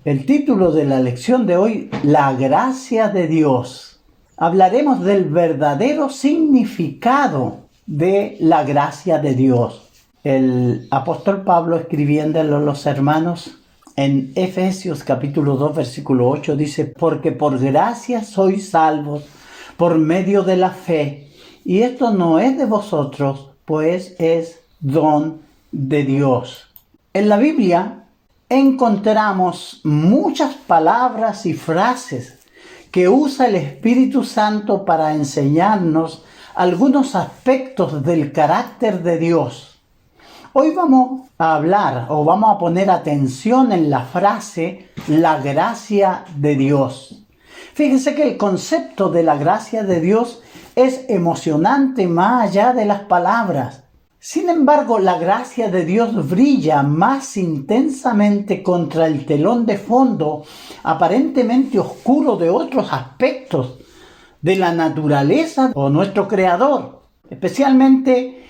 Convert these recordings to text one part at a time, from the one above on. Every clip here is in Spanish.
El título de la lección de hoy, la gracia de Dios. Hablaremos del verdadero significado de la gracia de Dios. El apóstol Pablo, escribiéndole a los hermanos en Efesios capítulo 2 versículo 8, dice: porque por gracia sois salvos por medio de la fe, y esto no es de vosotros, pues es don de Dios. En la Biblia encontramos muchas palabras y frases que usa el Espíritu Santo para enseñarnos algunos aspectos del carácter de Dios. Hoy vamos a hablar o vamos a poner atención en la frase la gracia de Dios. Fíjense que el concepto de la gracia de Dios es emocionante más allá de las palabras. Sin embargo, la gracia de Dios brilla más intensamente contra el telón de fondo aparentemente oscuro de otros aspectos de la naturaleza o nuestro Creador, especialmente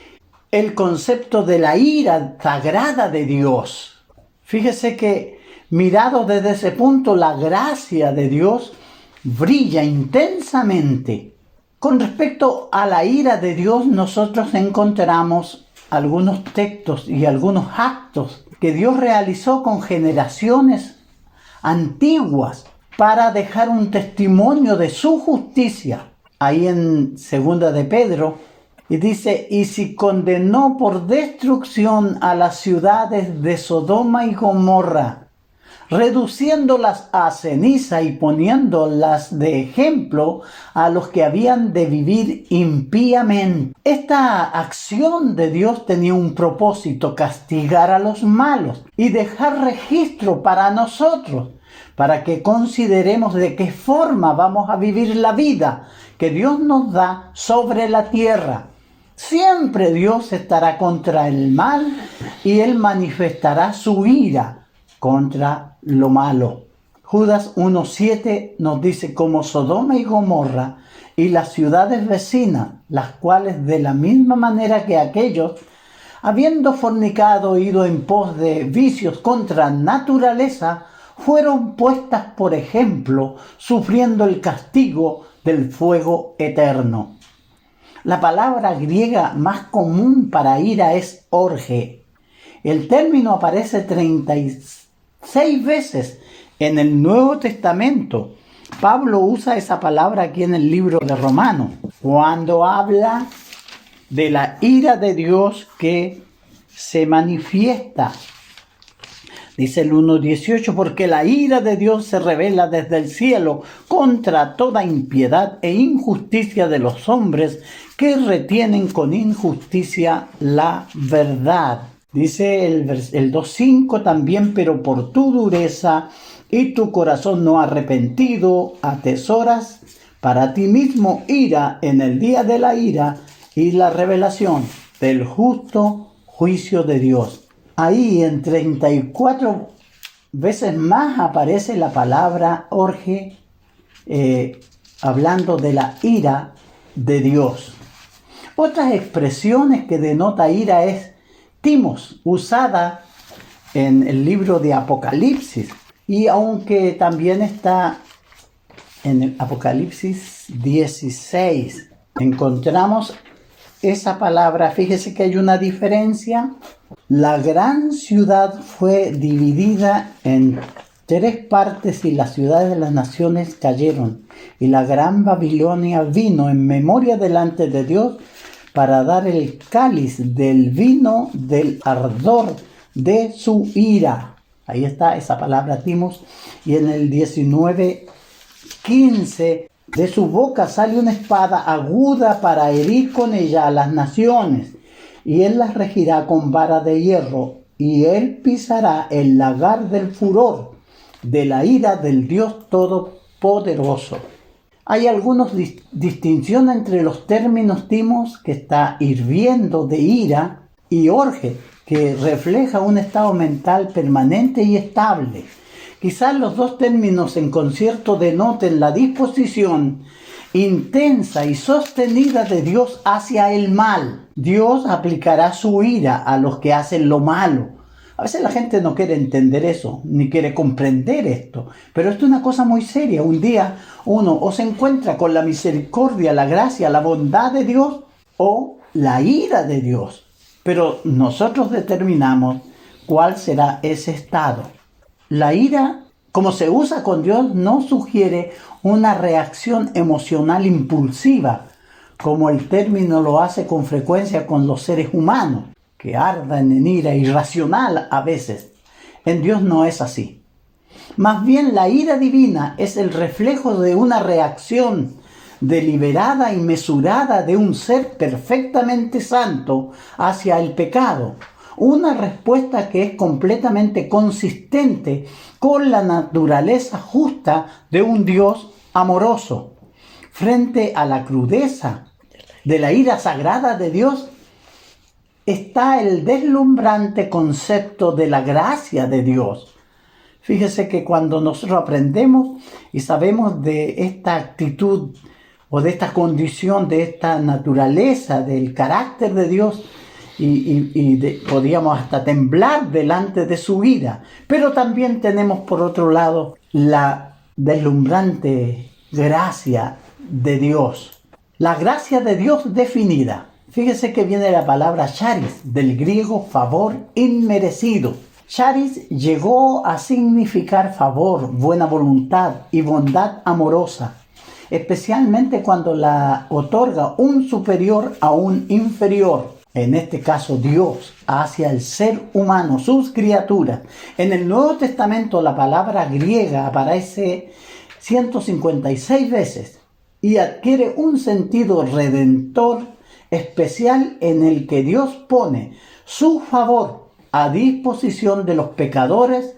el concepto de la ira sagrada de Dios. Fíjese que, mirado desde ese punto, la gracia de Dios brilla intensamente. Con respecto a la ira de Dios, nosotros encontramos algunos textos y algunos actos que Dios realizó con generaciones antiguas para dejar un testimonio de su justicia. Ahí en Segunda de Pedro, y dice: y si condenó por destrucción a las ciudades de Sodoma y Gomorra, reduciéndolas a ceniza y poniéndolas de ejemplo a los que habían de vivir impíamente. Esta acción de Dios tenía un propósito: castigar a los malos y dejar registro para nosotros, para que consideremos de qué forma vamos a vivir la vida que Dios nos da sobre la tierra. Siempre Dios estará contra el mal y Él manifestará su ira contra lo malo. Judas 1:7 nos dice: como Sodoma y Gomorra y las ciudades vecinas, las cuales de la misma manera que aquellos, habiendo fornicado, ido en pos de vicios contra naturaleza, fueron puestas por ejemplo, sufriendo el castigo del fuego eterno. La palabra griega más común para ira es orge. El término aparece 36 veces en el Nuevo Testamento. Pablo usa esa palabra aquí en el libro de Romanos, cuando habla de la ira de Dios que se manifiesta. Dice el 1:18: porque la ira de Dios se revela desde el cielo contra toda impiedad e injusticia de los hombres que retienen con injusticia la verdad. Dice el 2:5 también: pero por tu dureza y tu corazón no arrepentido, atesoras para ti mismo ira en el día de la ira y la revelación del justo juicio de Dios. Ahí en 34 veces más aparece la palabra orge, hablando de la ira de Dios. Otras expresiones que denota ira es timos, usada en el libro de Apocalipsis, y aunque también está en el Apocalipsis 16, encontramos esa palabra. Fíjese que hay una diferencia. La gran ciudad fue dividida en 3 partes y las ciudades de las naciones cayeron, y la gran Babilonia vino en memoria delante de Dios para dar el cáliz del vino del ardor de su ira. Ahí está esa palabra timos. Y en el 19:15, de su boca sale una espada aguda para herir con ella a las naciones, y él las regirá con vara de hierro, y él pisará el lagar del furor de la ira del Dios Todopoderoso. Hay algunas distinciones entre los términos timos, que está hirviendo de ira, y orge, que refleja un estado mental permanente y estable. Quizás los dos términos en concierto denoten la disposición intensa y sostenida de Dios hacia el mal. Dios aplicará su ira a los que hacen lo malo, A veces la gente no quiere entender eso, ni quiere comprender esto, pero esto es una cosa muy seria. Un día uno o se encuentra con la misericordia, la gracia, la bondad de Dios o la ira de Dios. Pero nosotros determinamos cuál será ese estado. La ira, como se usa con Dios, no sugiere una reacción emocional impulsiva, como el término lo hace con frecuencia con los seres humanos, que ardan en ira irracional a veces. En Dios no es así. Más bien la ira divina es el reflejo de una reacción deliberada y mesurada de un ser perfectamente santo hacia el pecado. Una respuesta que es completamente consistente con la naturaleza justa de un Dios amoroso. Frente a la crudeza de la ira sagrada de Dios está el deslumbrante concepto de la gracia de Dios. Fíjese que cuando nosotros aprendemos y sabemos de esta actitud o de esta condición, de esta naturaleza, del carácter de Dios, podríamos hasta temblar delante de su ira. Pero también tenemos por otro lado la deslumbrante gracia de Dios. La gracia de Dios definida. Fíjese que viene la palabra charis, del griego favor inmerecido. Charis llegó a significar favor, buena voluntad y bondad amorosa, especialmente cuando la otorga un superior a un inferior, en este caso Dios, hacia el ser humano, sus criaturas. En el Nuevo Testamento la palabra griega aparece 156 veces y adquiere un sentido redentor especial en el que Dios pone su favor a disposición de los pecadores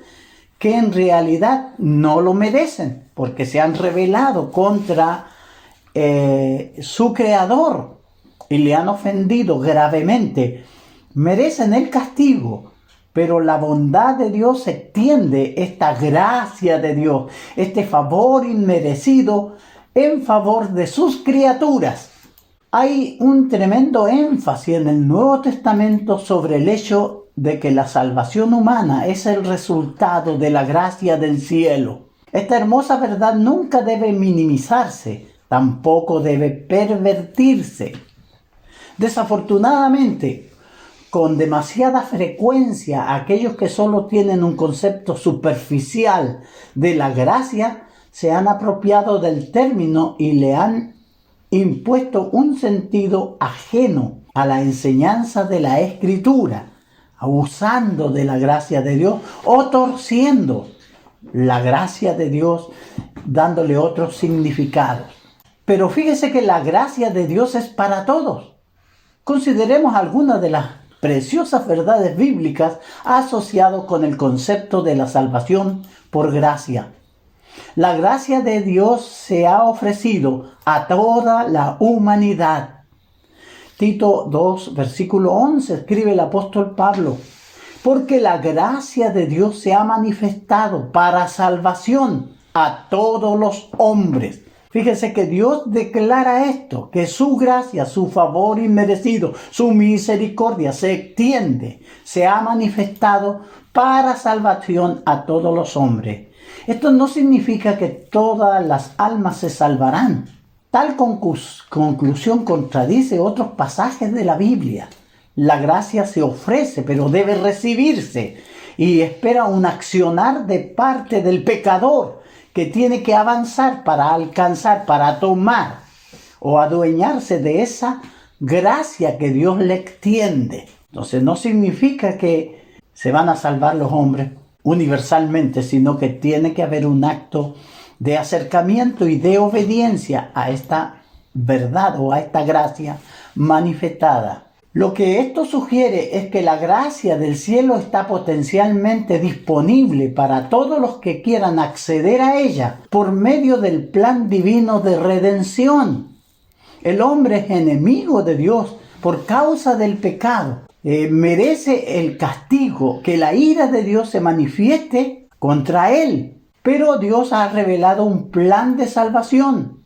que en realidad no lo merecen, porque se han rebelado contra su Creador y le han ofendido gravemente. Merecen el castigo, pero la bondad de Dios extiende esta gracia de Dios, este favor inmerecido en favor de sus criaturas. Hay un tremendo énfasis en el Nuevo Testamento sobre el hecho de que la salvación humana es el resultado de la gracia del cielo. Esta hermosa verdad nunca debe minimizarse, tampoco debe pervertirse. Desafortunadamente, con demasiada frecuencia, aquellos que solo tienen un concepto superficial de la gracia se han apropiado del término y le han impuesto un sentido ajeno a la enseñanza de la Escritura, abusando de la gracia de Dios o torciendo la gracia de Dios, dándole otros significados. Pero fíjese que la gracia de Dios es para todos. Consideremos algunas de las preciosas verdades bíblicas asociadas con el concepto de la salvación por gracia. La gracia de Dios se ha ofrecido a toda la humanidad. Tito 2, versículo 11, escribe el apóstol Pablo: porque la gracia de Dios se ha manifestado para salvación a todos los hombres. Fíjese que Dios declara esto, que su gracia, su favor inmerecido, su misericordia se extiende, se ha manifestado para salvación a todos los hombres. Esto no significa que todas las almas se salvarán. Tal conclusión contradice otros pasajes de la Biblia. La gracia se ofrece, pero debe recibirse y espera un accionar de parte del pecador que tiene que avanzar para alcanzar, para tomar o adueñarse de esa gracia que Dios le extiende. Entonces no significa que se van a salvar los hombres universalmente, sino que tiene que haber un acto de acercamiento y de obediencia a esta verdad o a esta gracia manifestada. Lo que esto sugiere es que la gracia del cielo está potencialmente disponible para todos los que quieran acceder a ella por medio del plan divino de redención. El hombre es enemigo de Dios por causa del pecado. Merece el castigo, que la ira de Dios se manifieste contra él. Pero Dios ha revelado un plan de salvación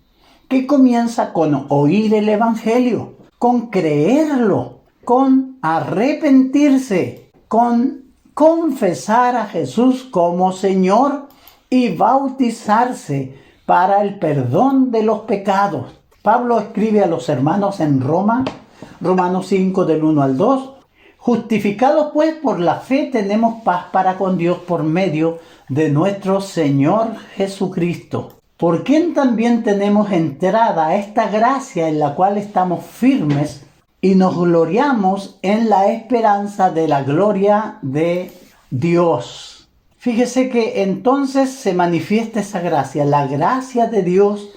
que comienza con oír el Evangelio, con creerlo, con arrepentirse, con confesar a Jesús como Señor y bautizarse para el perdón de los pecados. Pablo escribe a los hermanos en Roma, Romanos 5 del 1 al 2, justificados pues por la fe tenemos paz para con Dios por medio de nuestro Señor Jesucristo, por quien también tenemos entrada a esta gracia en la cual estamos firmes y nos gloriamos en la esperanza de la gloria de Dios. Fíjese que entonces se manifiesta esa gracia. La gracia de Dios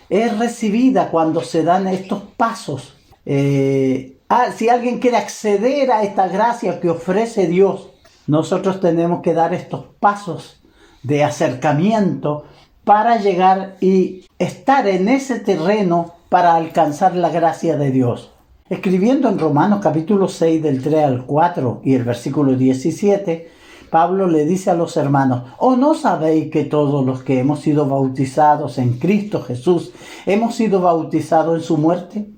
es recibida cuando se dan estos pasos. Si alguien quiere acceder a esta gracia que ofrece Dios, nosotros tenemos que dar estos pasos de acercamiento para llegar y estar en ese terreno para alcanzar la gracia de Dios. Escribiendo en Romanos capítulo 6 del 3 al 4 y el versículo 17, Pablo le dice a los hermanos: ¿O no sabéis que todos los que hemos sido bautizados en Cristo Jesús hemos sido bautizados en su muerte?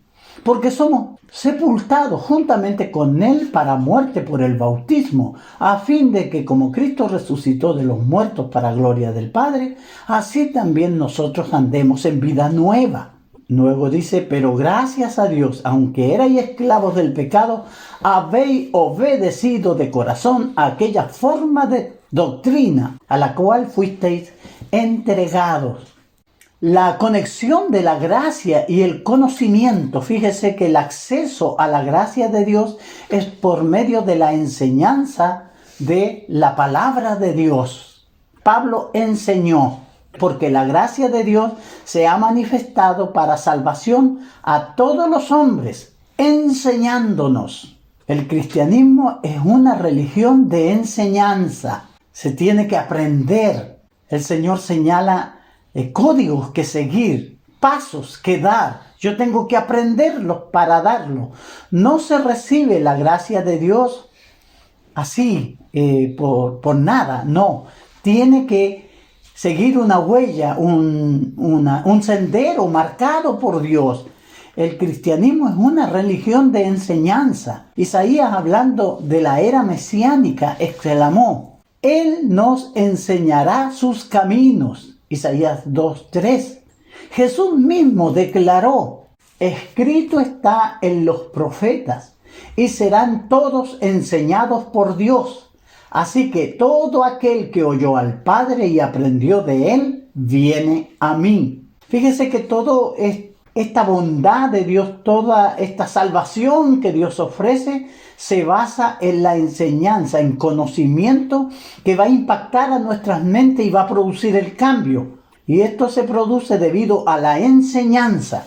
Porque somos sepultados juntamente con Él para muerte por el bautismo, a fin de que como Cristo resucitó de los muertos para gloria del Padre, así también nosotros andemos en vida nueva. Luego dice: pero gracias a Dios, aunque erais esclavos del pecado, habéis obedecido de corazón a aquella forma de doctrina a la cual fuisteis entregados. La conexión de la gracia y el conocimiento, fíjese que el acceso a la gracia de Dios es por medio de la enseñanza de la palabra de Dios. Pablo enseñó, porque la gracia de Dios se ha manifestado para salvación a todos los hombres, enseñándonos. El cristianismo es una religión de enseñanza. Se tiene que aprender. El Señor señala códigos que seguir, pasos que dar. Yo tengo que aprenderlos para darlo. No se recibe la gracia de Dios así, por nada. No, tiene que seguir una huella, un sendero marcado por Dios. El cristianismo es una religión de enseñanza. Isaías, hablando de la era mesiánica, exclamó: Él nos enseñará sus caminos. Isaías 2:3. Jesús mismo declaró: escrito está en los profetas, y serán todos enseñados por Dios. Así que todo aquel que oyó al Padre y aprendió de Él, viene a mí. Fíjese que toda esta bondad de Dios, toda esta salvación que Dios ofrece, se basa en la enseñanza, en conocimiento que va a impactar a nuestras mentes y va a producir el cambio. Y esto se produce debido a la enseñanza.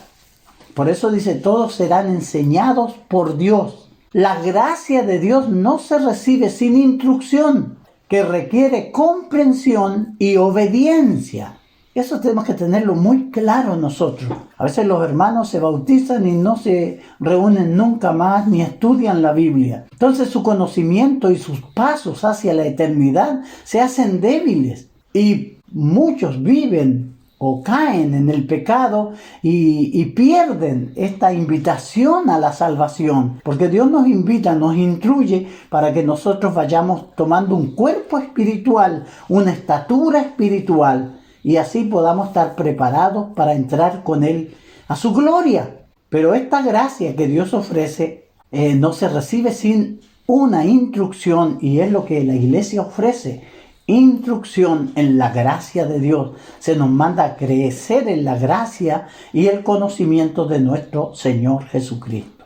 Por eso dice: todos serán enseñados por Dios. La gracia de Dios no se recibe sin instrucción, que requiere comprensión y obediencia. Eso tenemos que tenerlo muy claro nosotros. A veces los hermanos se bautizan y no se reúnen nunca más ni estudian la Biblia. Entonces su conocimiento y sus pasos hacia la eternidad se hacen débiles. Y muchos viven o caen en el pecado y pierden esta invitación a la salvación. Porque Dios nos invita, nos instruye para que nosotros vayamos tomando un cuerpo espiritual, una estatura espiritual, y así podamos estar preparados para entrar con Él a su gloria. Pero esta gracia que Dios ofrece no se recibe sin una instrucción, y es lo que la iglesia ofrece: instrucción en la gracia de Dios. Se nos manda a crecer en la gracia y el conocimiento de nuestro Señor Jesucristo.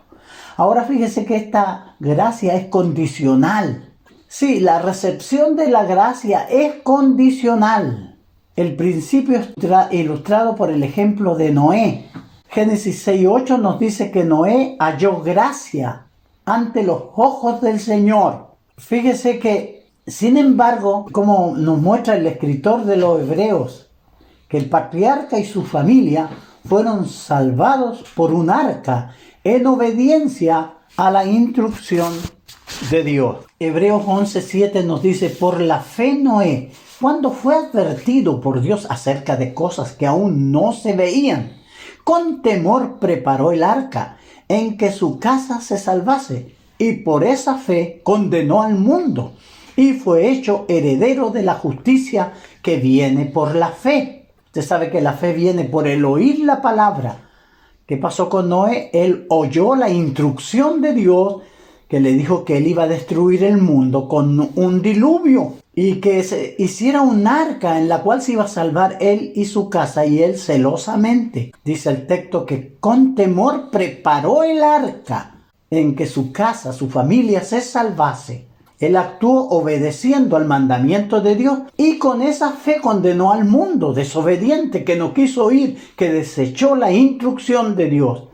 Ahora fíjese que esta gracia es condicional. Sí, la recepción de la gracia es condicional. El principio ilustrado por el ejemplo de Noé. Génesis 6:8 nos dice que Noé halló gracia ante los ojos del Señor. Fíjese que, sin embargo, como nos muestra el escritor de los Hebreos, que el patriarca y su familia fueron salvados por un arca en obediencia a la instrucción de Dios. Hebreos 11:7 nos dice: por la fe Noé, cuando fue advertido por Dios acerca de cosas que aún no se veían, con temor preparó el arca en que su casa se salvase, y por esa fe condenó al mundo, y fue hecho heredero de la justicia que viene por la fe. Usted sabe que la fe viene por el oír la palabra. ¿Qué pasó con Noé? Él oyó la instrucción de Dios que le dijo que él iba a destruir el mundo con un diluvio y que se hiciera un arca en la cual se iba a salvar él y su casa, y él celosamente, dice el texto, que con temor preparó el arca en que su casa, su familia se salvase. Él actuó obedeciendo al mandamiento de Dios y con esa fe condenó al mundo desobediente que no quiso oír, que desechó la instrucción de Dios.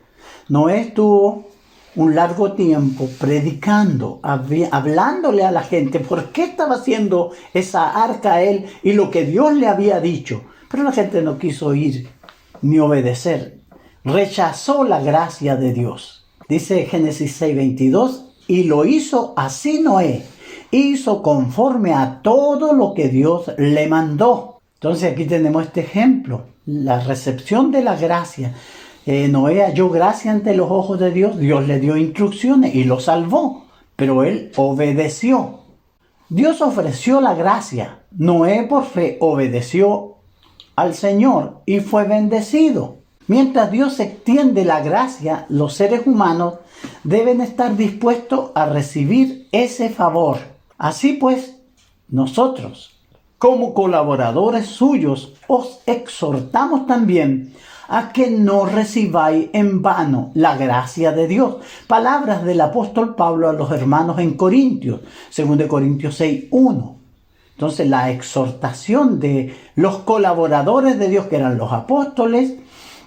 Noé estuvo un largo tiempo predicando, hablándole a la gente por qué estaba haciendo esa arca a él y lo que Dios le había dicho. Pero la gente no quiso oír ni obedecer. Rechazó la gracia de Dios. Dice Génesis 6:22, y lo hizo así Noé. Hizo conforme a todo lo que Dios le mandó. Entonces aquí tenemos este ejemplo, la recepción de la gracia. Noé halló gracia ante los ojos de Dios. Dios le dio instrucciones y lo salvó, pero él obedeció. Dios ofreció la gracia. Noé por fe obedeció al Señor y fue bendecido. Mientras Dios extiende la gracia, los seres humanos deben estar dispuestos a recibir ese favor. Así pues, nosotros, como colaboradores suyos, os exhortamos también a que no recibáis en vano la gracia de Dios. Palabras del apóstol Pablo a los hermanos en Corintios, 2 Corintios 6:1. Entonces la exhortación de los colaboradores de Dios, que eran los apóstoles,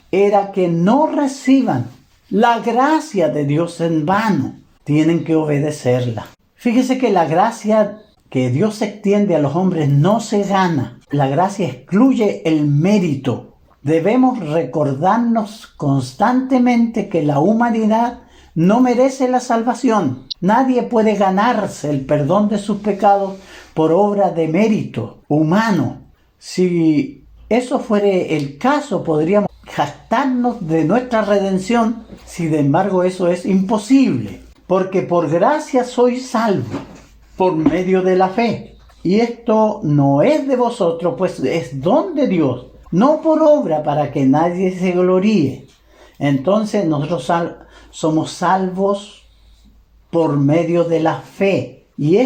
era que no reciban la gracia de Dios en vano. Tienen que obedecerla. Fíjese que la gracia que Dios extiende a los hombres no se gana. La gracia excluye el mérito. Debemos recordarnos constantemente que la humanidad no merece la salvación. Nadie puede ganarse el perdón de sus pecados por obra de mérito humano. Si eso fuere el caso, podríamos jactarnos de nuestra redención. Sin embargo, eso es imposible, porque por gracia sois salvos por medio de la fe. Y esto no es de vosotros, pues es don de Dios, no por obra para que nadie se gloríe. Entonces nosotros somos salvos por medio de la fe. Y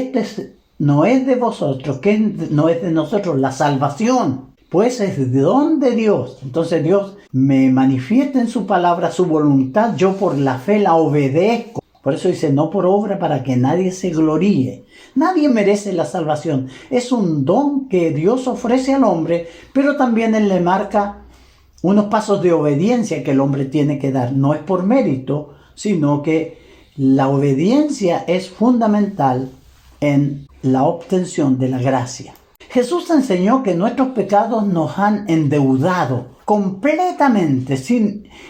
no es de vosotros, que no es de nosotros la salvación, pues es don de Dios. Entonces Dios me manifiesta en su palabra su voluntad, yo por la fe la obedezco. Por eso dice, no por obra para que nadie se gloríe. Nadie merece la salvación. Es un don que Dios ofrece al hombre, pero también Él le marca unos pasos de obediencia que el hombre tiene que dar. No es por mérito, sino que la obediencia es fundamental en la obtención de la gracia. Jesús enseñó que nuestros pecados nos han endeudado completamente,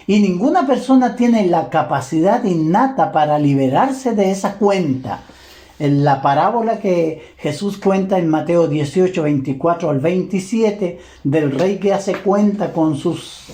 y ninguna persona tiene la capacidad innata para liberarse de esa cuenta. En la parábola que Jesús cuenta en Mateo 18, 24 al 27, del rey que hace cuenta con sus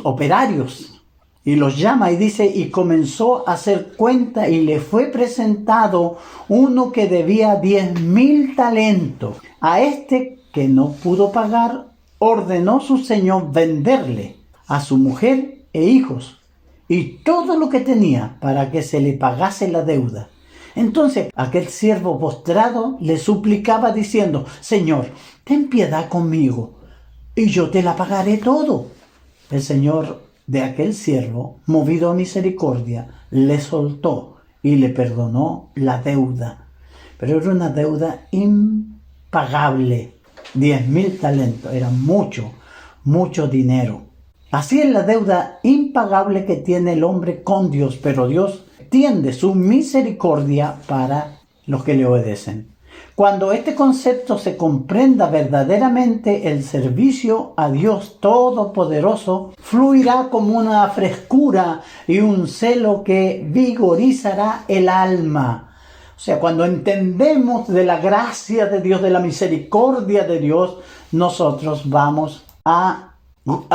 operarios y los llama y dice, y comenzó a hacer cuenta y le fue presentado uno que debía 10,000 talentos. A este que no pudo pagar, ordenó su señor venderle a su mujer e hijos y todo lo que tenía para que se le pagase la deuda. Entonces aquel siervo postrado le suplicaba diciendo, Señor, ten piedad conmigo y yo te la pagaré todo. El señor de aquel siervo, movido a misericordia, le soltó y le perdonó la deuda. Pero era una deuda impagable. 10,000 talentos, era mucho dinero. Así es la deuda impagable que tiene el hombre con Dios, pero Dios tiende su misericordia para los que le obedecen. Cuando este concepto se comprenda verdaderamente, el servicio a Dios Todopoderoso fluirá como una frescura y un celo que vigorizará el alma. O sea, cuando entendemos de la gracia de Dios, de la misericordia de Dios, nosotros vamos a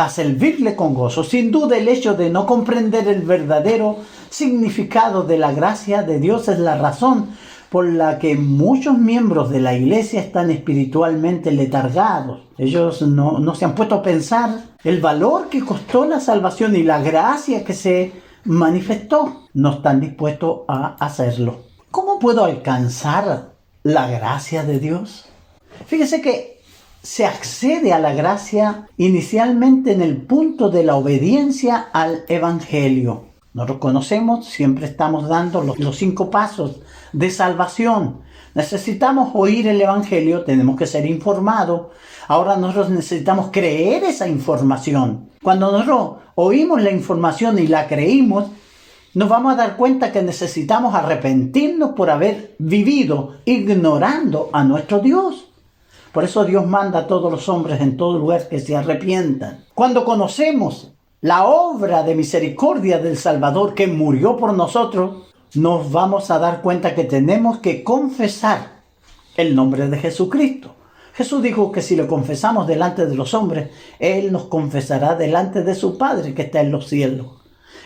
servirle con gozo. Sin duda, el hecho de no comprender el verdadero significado de la gracia de Dios es la razón por la que muchos miembros de la iglesia están espiritualmente letargados. Ellos no se han puesto a pensar el valor que costó la salvación y la gracia que se manifestó. No están dispuestos a hacerlo. ¿Cómo puedo alcanzar la gracia de Dios? Fíjese que se accede a la gracia inicialmente en el punto de la obediencia al Evangelio. Nosotros conocemos, siempre estamos dando los 5 pasos de salvación. Necesitamos oír el Evangelio, tenemos que ser informados. Ahora nosotros necesitamos creer esa información. Cuando nosotros oímos la información y la creímos, nos vamos a dar cuenta que necesitamos arrepentirnos por haber vivido ignorando a nuestro Dios. Por eso Dios manda a todos los hombres en todo lugar que se arrepientan. Cuando conocemos la obra de misericordia del Salvador que murió por nosotros, nos vamos a dar cuenta que tenemos que confesar el nombre de Jesucristo. Jesús dijo que si lo confesamos delante de los hombres, Él nos confesará delante de su Padre que está en los cielos.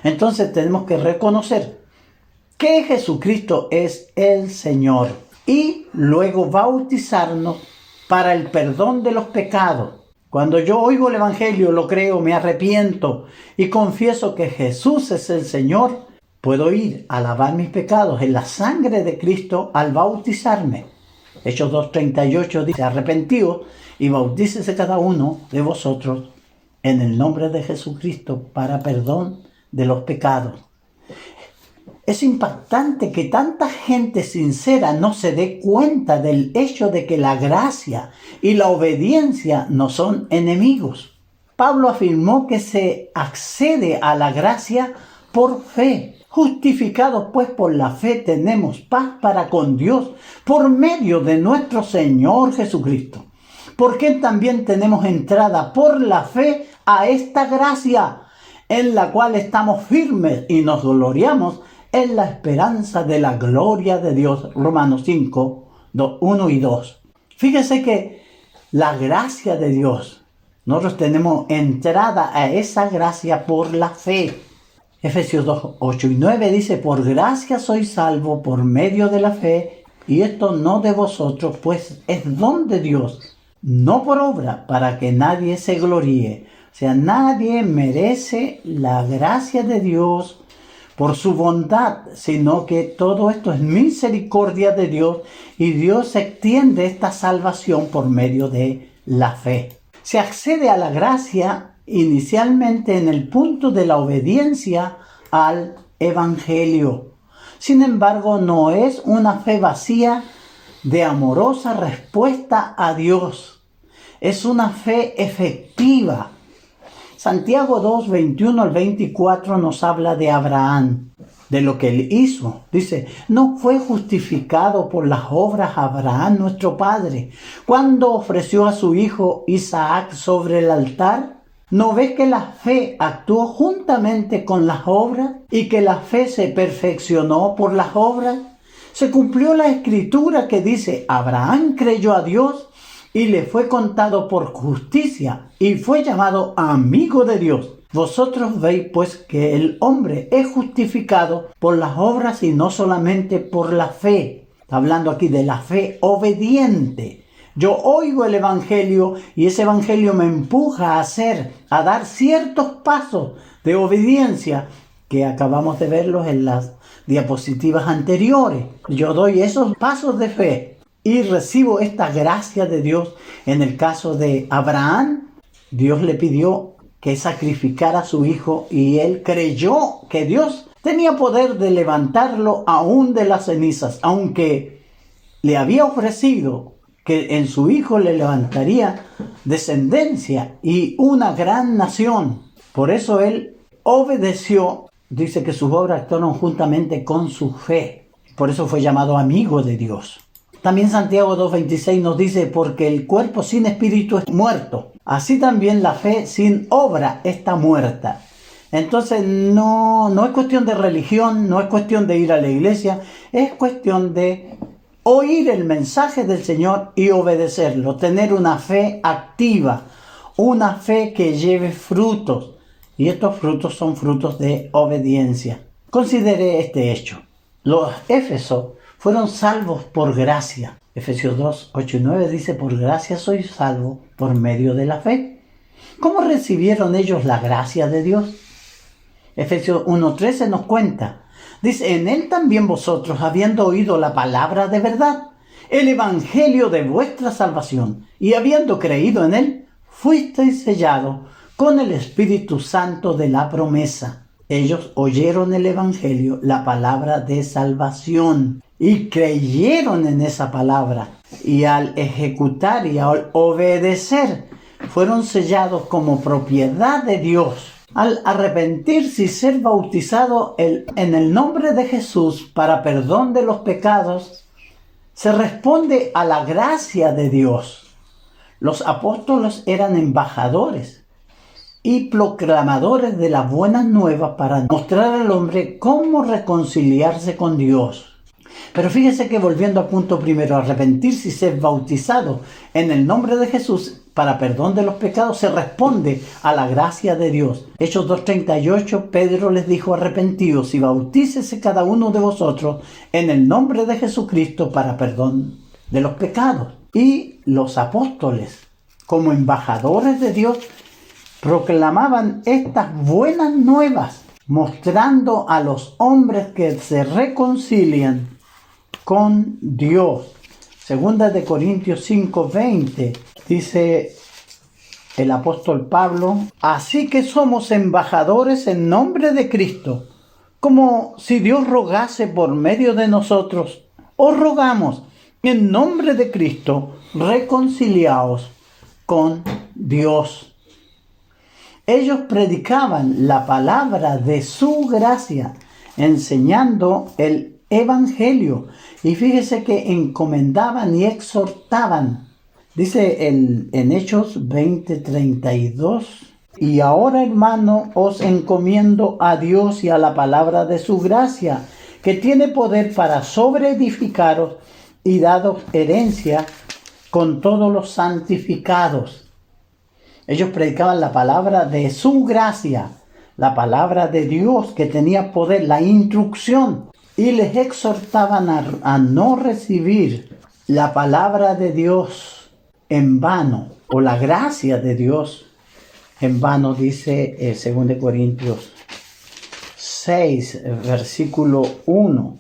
Entonces tenemos que reconocer que Jesucristo es el Señor y luego bautizarnos para el perdón de los pecados. Cuando yo oigo el Evangelio, lo creo, me arrepiento y confieso que Jesús es el Señor, puedo ir a lavar mis pecados en la sangre de Cristo al bautizarme. Hechos 2:38 dice: arrepentíos y bautícese cada uno de vosotros en el nombre de Jesucristo para perdón de los pecados. Es impactante que tanta gente sincera no se dé cuenta del hecho de que la gracia y la obediencia no son enemigos. Pablo afirmó que se accede a la gracia por fe. Justificados pues por la fe tenemos paz para con Dios por medio de nuestro Señor Jesucristo. Porque también tenemos entrada por la fe a esta gracia, en la cual estamos firmes y nos gloriamos en la esperanza de la gloria de Dios. Romanos 5, 1 y 2. Fíjese que la gracia de Dios, nosotros tenemos entrada a esa gracia por la fe. Efesios 2, 8 y 9 dice: por gracia sois salvos por medio de la fe, y esto no de vosotros, pues es don de Dios, no por obra, para que nadie se gloríe. O sea, nadie merece la gracia de Dios por su bondad, sino que todo esto es misericordia de Dios y Dios extiende esta salvación por medio de la fe. Se accede a la gracia inicialmente en el punto de la obediencia al Evangelio. Sin embargo, no es una fe vacía de amorosa respuesta a Dios. Es una fe efectiva. Santiago 2, 21 al 24 nos habla de Abraham, de lo que él hizo. Dice: ¿no fue justificado por las obras Abraham nuestro padre cuando ofreció a su hijo Isaac sobre el altar? ¿No ves que la fe actuó juntamente con las obras y que la fe se perfeccionó por las obras? Se cumplió la escritura que dice: Abraham creyó a Dios y le fue contado por justicia y fue llamado amigo de Dios. Vosotros veis pues que el hombre es justificado por las obras y no solamente por la fe. Está hablando aquí de la fe obediente. Yo oigo el Evangelio y ese Evangelio me empuja a dar ciertos pasos de obediencia que acabamos de verlos en las diapositivas anteriores. Yo doy esos pasos de fe y recibo esta gracia de Dios. En el caso de Abraham, Dios le pidió que sacrificara a su hijo y él creyó que Dios tenía poder de levantarlo aún de las cenizas, aunque le había ofrecido que en su hijo le levantaría descendencia y una gran nación. Por eso él obedeció. Dice que sus obras actuaron juntamente con su fe. Por eso fue llamado amigo de Dios. También Santiago 2.26 nos dice: porque el cuerpo sin espíritu es muerto, así también la fe sin obra está muerta. Entonces no es cuestión de religión, no es cuestión de ir a la iglesia, es cuestión de oír el mensaje del Señor y obedecerlo, tener una fe activa, una fe que lleve frutos, y estos frutos son frutos de obediencia. Considere este hecho: los Éfesos fueron salvos por gracia. Efesios 2, 8 y 9 dice, por gracia sois salvos por medio de la fe. ¿Cómo recibieron ellos la gracia de Dios? Efesios 1:13 nos cuenta, dice, en él también vosotros, habiendo oído la palabra de verdad, el evangelio de vuestra salvación, y habiendo creído en él, fuisteis sellados con el Espíritu Santo de la promesa. Ellos oyeron el evangelio, la palabra de salvación, y creyeron en esa palabra, y al ejecutar y al obedecer, fueron sellados como propiedad de Dios. Al arrepentirse y ser bautizado en el nombre de Jesús para perdón de los pecados, se responde a la gracia de Dios. Los apóstoles eran embajadores y proclamadores de las buenas nuevas para mostrar al hombre cómo reconciliarse con Dios. Pero fíjese que volviendo al punto primero, arrepentirse y ser bautizado en el nombre de Jesús para perdón de los pecados, se responde a la gracia de Dios. Hechos 2:38, Pedro les dijo, arrepentíos y bautícese cada uno de vosotros en el nombre de Jesucristo para perdón de los pecados. Y los apóstoles, como embajadores de Dios, proclamaban estas buenas nuevas, mostrando a los hombres que se reconcilian con Dios. Segunda de Corintios 5:20 dice el apóstol Pablo, así que somos embajadores en nombre de Cristo, como si Dios rogase por medio de nosotros. Os rogamos en nombre de Cristo, reconciliaos con Dios. Ellos predicaban la palabra de su gracia, enseñando el evangelio. Y fíjese que encomendaban y exhortaban. Dice en Hechos 20:32, y ahora, hermano, os encomiendo a Dios y a la palabra de su gracia, que tiene poder para sobreedificaros y daros herencia con todos los santificados. Ellos predicaban la palabra de su gracia, la palabra de Dios que tenía poder, la instrucción, y les exhortaban a no recibir la palabra de Dios en vano, o la gracia de Dios en vano, dice 2 Corintios 6, versículo 1.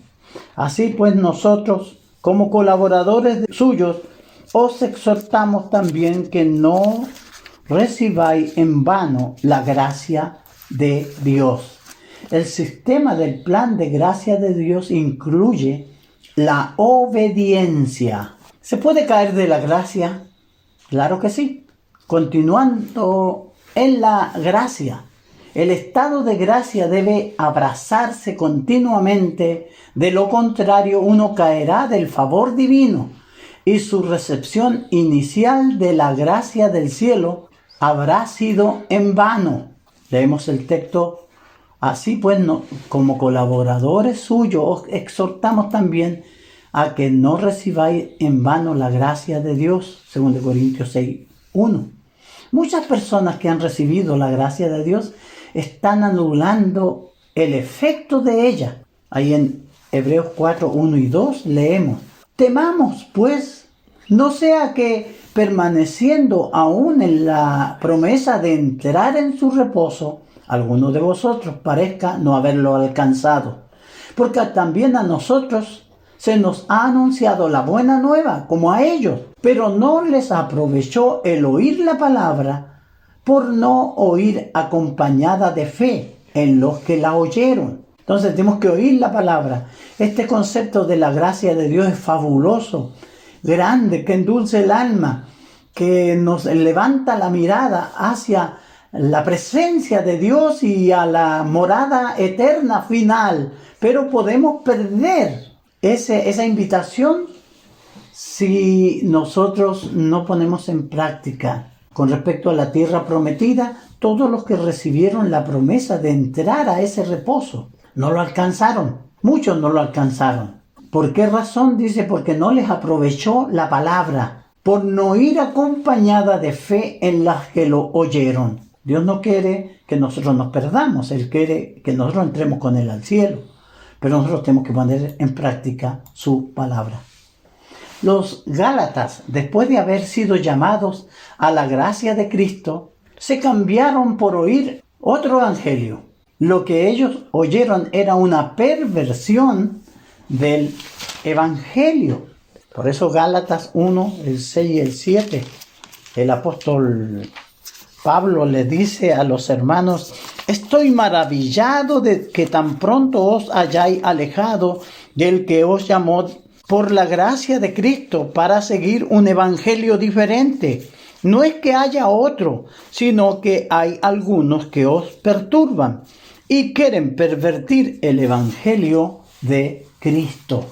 Así pues nosotros, como colaboradores suyos, os exhortamos también que no recibáis en vano la gracia de Dios. El sistema del plan de gracia de Dios incluye la obediencia. ¿Se puede caer de la gracia? Claro que sí. Continuando en la gracia, el estado de gracia debe abrazarse continuamente, de lo contrario uno caerá del favor divino y su recepción inicial de la gracia del cielo habrá sido en vano. Leemos el texto. Así pues, como colaboradores suyos, os exhortamos también a que no recibáis en vano la gracia de Dios, 2 Corintios 6:1. Muchas personas que han recibido la gracia de Dios están anulando el efecto de ella. Ahí en Hebreos 4:1 y 2 leemos, temamos pues, no sea que permaneciendo aún en la promesa de entrar en su reposo, alguno de vosotros parezca no haberlo alcanzado, porque también a nosotros se nos ha anunciado la buena nueva como a ellos, pero no les aprovechó el oír la palabra por no oír acompañada de fe en los que la oyeron. Entonces tenemos que oír la palabra. Este concepto de la gracia de Dios es fabuloso, grande, que endulce el alma, que nos levanta la mirada hacia la presencia de Dios y a la morada eterna final. Pero podemos perder esa invitación si nosotros no ponemos en práctica. Con respecto a la tierra prometida, todos los que recibieron la promesa de entrar a ese reposo no lo alcanzaron. Muchos no lo alcanzaron. ¿Por qué razón? Dice, porque no les aprovechó la palabra, por no ir acompañada de fe en las que lo oyeron. Dios no quiere que nosotros nos perdamos, Él quiere que nosotros entremos con Él al cielo. pero nosotros tenemos que poner en práctica su palabra. Los Gálatas, después de haber sido llamados a la gracia de Cristo, se cambiaron por oír otro evangelio. Lo que ellos oyeron era una perversión del evangelio. Por eso Gálatas 1, el 6 y el 7, el apóstol Pablo le dice a los hermanos: estoy maravillado de que tan pronto os hayáis alejado del que os llamó por la gracia de Cristo para seguir un evangelio diferente. No es que haya otro, sino que hay algunos que os perturban y quieren pervertir el evangelio de Cristo.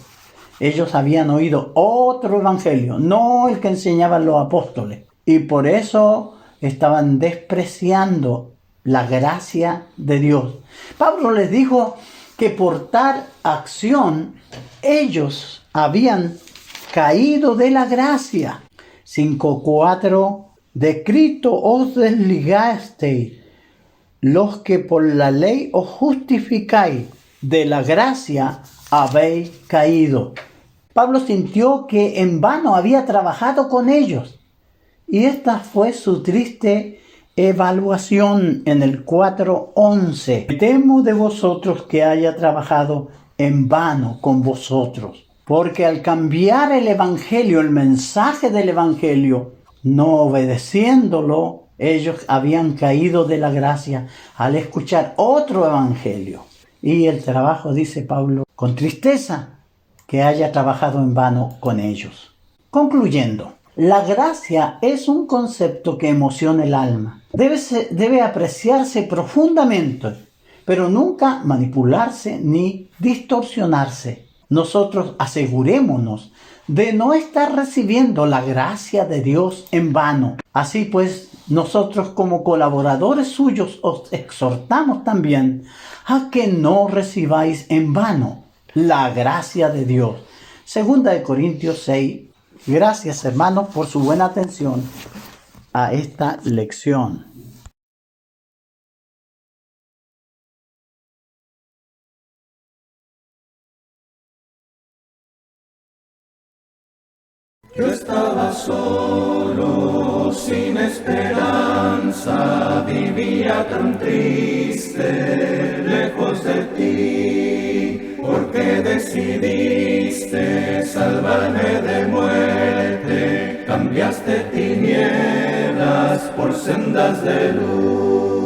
Ellos habían oído otro evangelio, no el que enseñaban los apóstoles, y por eso estaban despreciando la gracia de Dios. Pablo les dijo que por tal acción ellos habían caído de la gracia. 5:4 De Cristo os desligasteis, los que por la ley os justificáis, de la gracia habéis caído. Pablo sintió que en vano había trabajado con ellos, y esta fue su triste evaluación en el 4:11. Temo de vosotros que haya trabajado en vano con vosotros, porque al cambiar el evangelio, el mensaje del evangelio, no obedeciéndolo, ellos habían caído de la gracia al escuchar otro evangelio. Y el trabajo, dice Pablo, con tristeza, que haya trabajado en vano con ellos. Concluyendo, la gracia es un concepto que emociona el alma. Debe apreciarse profundamente, pero nunca manipularse ni distorsionarse. Nosotros asegurémonos de no estar recibiendo la gracia de Dios en vano. Así pues, nosotros como colaboradores suyos os exhortamos también a que no recibáis en vano la gracia de Dios. 2 Corintios 6. Gracias, hermanos, por su buena atención a esta lección. Yo estaba solo, sin esperanza, vivía tan triste, lejos de ti, porque decidiste salvarme de muerte, cambiaste tinieblas por sendas de luz.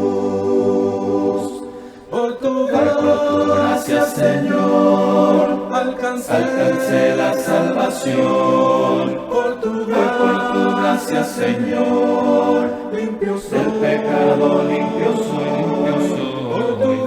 Por tu gracia, Señor, alcancé la salvación. Por tu gracia, Señor, limpio soy del pecado, limpio soy. Por tu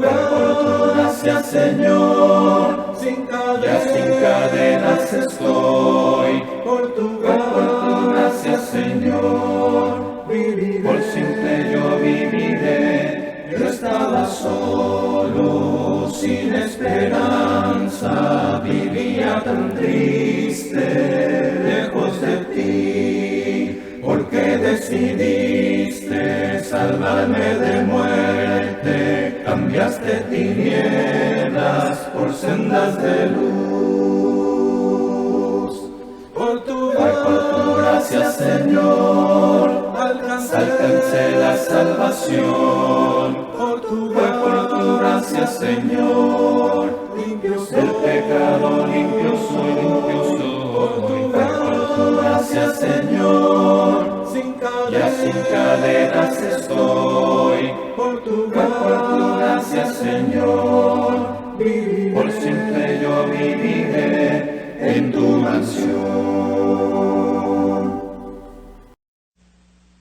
gracia, Señor, sin cadenas estoy. Por tu gracia, Señor, viviré. Por siempre yo viviré. Yo estaba solo, sin esperanza, vivía tan triste, lejos de ti, porque decidiste salvarme de muerte, cambiaste tinieblas por sendas de luz. Por tu gracia, Señor, alcancé la salvación. Por tu gracia, Señor, limpio soy del pecado, limpio soy. Por tu gracia, Señor, sin cadenas estoy. Por tu gracia, Señor, viviré. Por siempre yo viviré en tu mansión.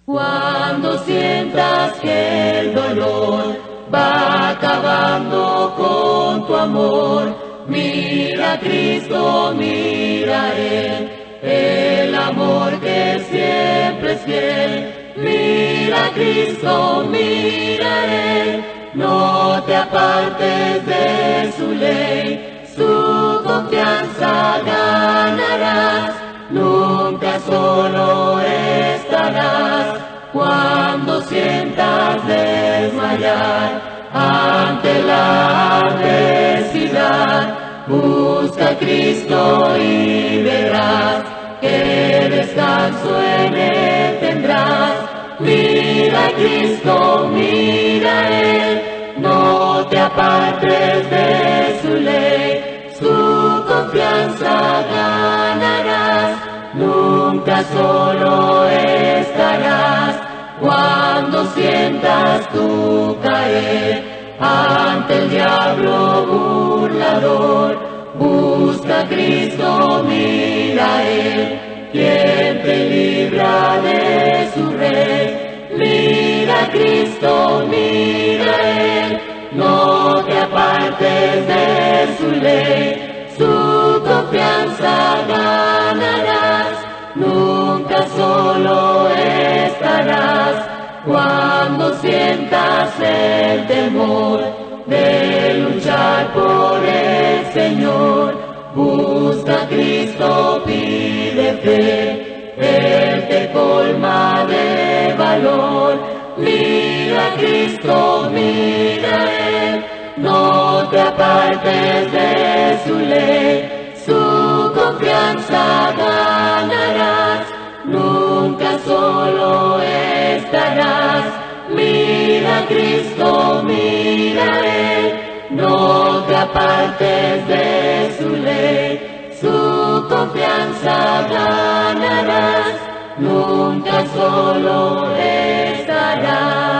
Cuando sientas que el dolor va acabando con tu amor, mira a Cristo, mira a Él, el amor que siempre es fiel. Mira a Cristo, mira a Él, no te apartes de su ley, su confianza ganarás, nunca solo estarás. Cuando sientas desmayar ante la adversidad, Busca a Cristo y verás que descanso en Él tendrás. Mira a Cristo, mira a Él, no te apartes de su ley, su confianza ganarás, nunca solo estarás. Cuando sientas tú caer ante el diablo burlador, busca a Cristo, mira a Él, quien te libra de su rey. Mira a Cristo, mira a Él, no te apartes de su ley, su confianza ganarás, nunca solo estarás. Cuando sientas el temor de luchar por el Señor, busca a Cristo, pide fe, Él te colma de valor. Mira a Cristo, mira a Él, no te apartes de su ley, su confianza ganarás, nunca solo estarás. Mira a Cristo, mira a Él, no te apartes de su ley, su confianza ganarás, nunca solo estarás.